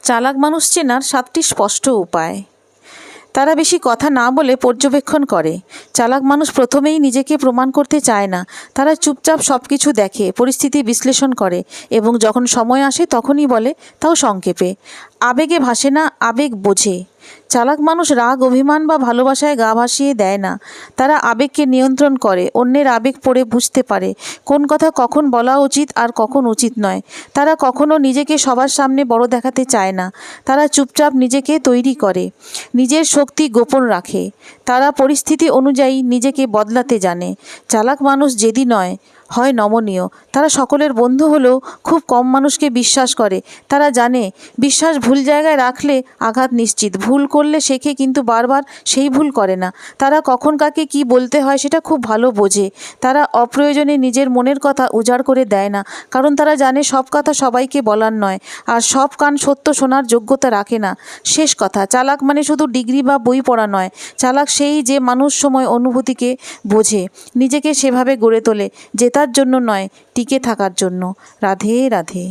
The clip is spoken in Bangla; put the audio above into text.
চালাক মানুষ চেনার 7টি স্পষ্ট উপায়। তারা বেশি কথা না বলে পর্যবেক্ষণ করে। চালাক মানুষ প্রথমেই নিজেকে প্রমাণ করতে চায় না। তারা চুপচাপ সব কিছু দেখে, পরিস্থিতি বিশ্লেষণ করে এবং যখন সময় আসে তখনই বলে, তাও সংক্ষেপে। আবেগে ভাসে না, আবেগ বোঝে। চালাক মানুষ রাগ, অভিমান বা ভালোবাসায় গা ভাসিয়ে দেয় না। তারা আবেগকে নিয়ন্ত্রণ করে, অন্যের আবেগ পড়ে বুঝতে পারে কোন কথা কখন বলা উচিত আর কখন উচিত নয়। তারা কখনো নিজেকে সবার সামনে বড় দেখাতে চায় না। তারা চুপচাপ নিজেকে তৈরি করে, নিজের শক্তি গোপন রাখে। তারা পরিস্থিতি অনুযায়ী নিজেকে বদলাতে জানে। চালাক মানুষ জেদি নয়, হয় নমনীয়। তারা সকলের বন্ধু হলেও খুব কম মানুষকে বিশ্বাস করে। তারা জানে বিশ্বাস ভুল জায়গায় রাখলে আঘাত নিশ্চিত। ভুল করলে শেখে, কিন্তু বারবার সেই ভুল করে না। তারা কখন কাকে কি বলতে হয় সেটা খুব ভালো বোঝে। তারা অপ্রয়োজনে নিজের মনের কথা উজাড় করে দেয় না, কারণ তারা জানে সব কথা সবাইকে বলার নয়, আর সব কান সত্য শোনার যোগ্যতা রাখে না। শেষ কথা, চালাক মানে শুধু ডিগ্রি বা বই পড়া নয়। চালাক সেই যে মানুষ সময় অনুভূতিকে বোঝে, নিজেকে সেভাবে গড়ে তোলে, জেতার জন্য নয়, টিকে থাকার জন্য। রাধে রাধে।